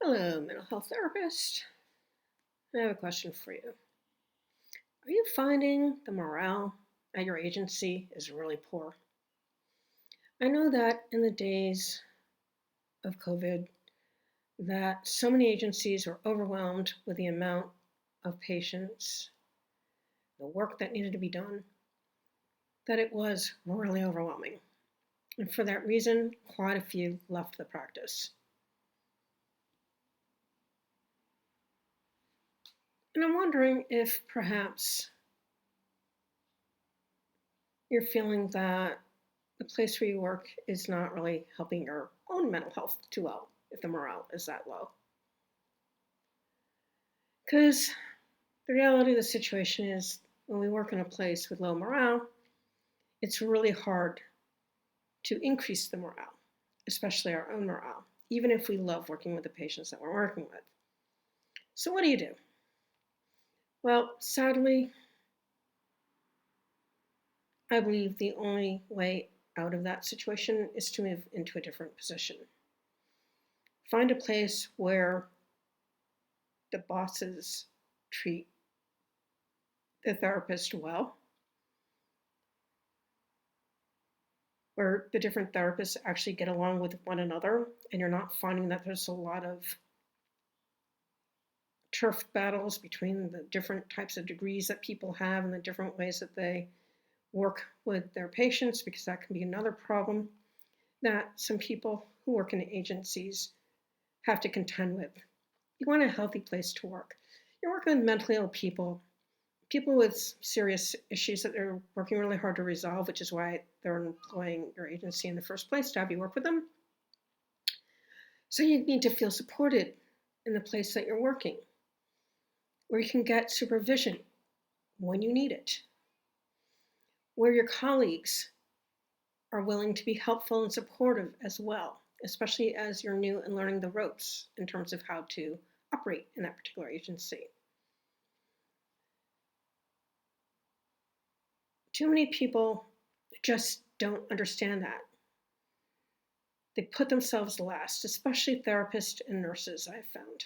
Hello, mental health therapist. I have a question for you. Are you finding the morale at your agency is really poor? I know that in the days of COVID, that so many agencies were overwhelmed with the amount of patients, the work that needed to be done, that it was really overwhelming. And for that reason, quite a few left the practice. And I'm wondering if perhaps you're feeling that the place where you work is not really helping your own mental health too well if the morale is that low. Because the reality of the situation is when we work in a place with low morale, it's really hard to increase the morale, especially our own morale, even if we love working with the patients that we're working with. So what do? Well, sadly, I believe the only way out of that situation is to move into a different position. Find a place where the bosses treat the therapist well, where the different therapists actually get along with one another, and you're not finding that there's a lot of turf battles between the different types of degrees that people have and the different ways that they work with their patients, because that can be another problem that some people who work in agencies have to contend with. You want a healthy place to work. You're working with mentally ill people with serious issues that they're working really hard to resolve, which is why they're employing your agency in the first place, to have you work with them. So you need to feel supported in the place that you're working, where you can get supervision when you need it, where your colleagues are willing to be helpful and supportive as well, especially as you're new and learning the ropes in terms of how to operate in that particular agency. Too many people just don't understand that. They put themselves last, especially therapists and nurses, I've found.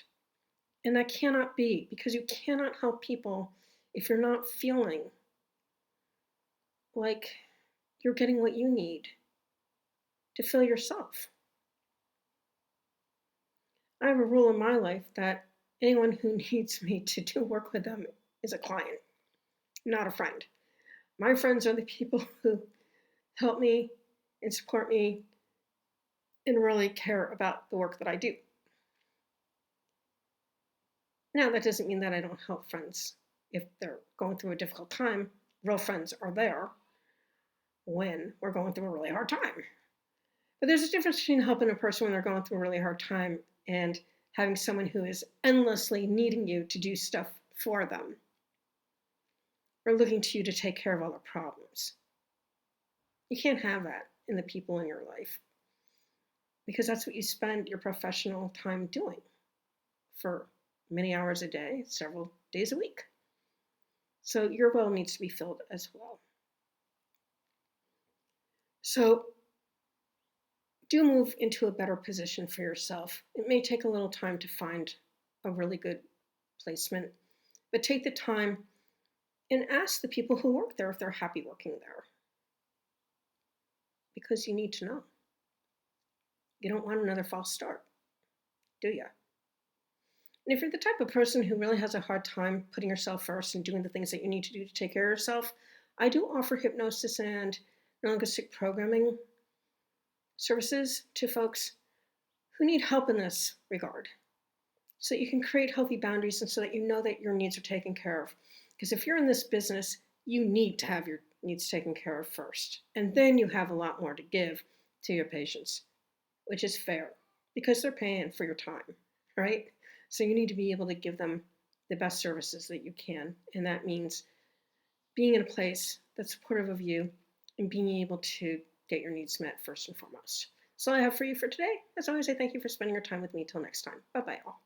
And that cannot be, because you cannot help people if you're not feeling like you're getting what you need to fill yourself. I have a rule in my life that anyone who needs me to do work with them is a client, not a friend. My friends are the people who help me and support me and really care about the work that I do. Now, that doesn't mean that I don't help friends if they're going through a difficult time. Real friends are there when we're going through a really hard time. But there's a difference between helping a person when they're going through a really hard time and having someone who is endlessly needing you to do stuff for them or looking to you to take care of all their problems. You can't have that in the people in your life, because that's what you spend your professional time doing for many hours a day, several days a week. So your well needs to be filled as well. So do move into a better position for yourself. It may take a little time to find a really good placement, but take the time and ask the people who work there if they're happy working there, because you need to know. You don't want another false start, do you? And if you're the type of person who really has a hard time putting yourself first and doing the things that you need to do to take care of yourself, I do offer hypnosis and neuro-linguistic programming services to folks who need help in this regard, so that you can create healthy boundaries and so that you know that your needs are taken care of. Because if you're in this business, you need to have your needs taken care of first. And then you have a lot more to give to your patients, which is fair because they're paying for your time, right? So you need to be able to give them the best services that you can. And that means being in a place that's supportive of you and being able to get your needs met first and foremost. So all I have for you for today. As always, I thank you for spending your time with me. Till next time. Bye-bye all.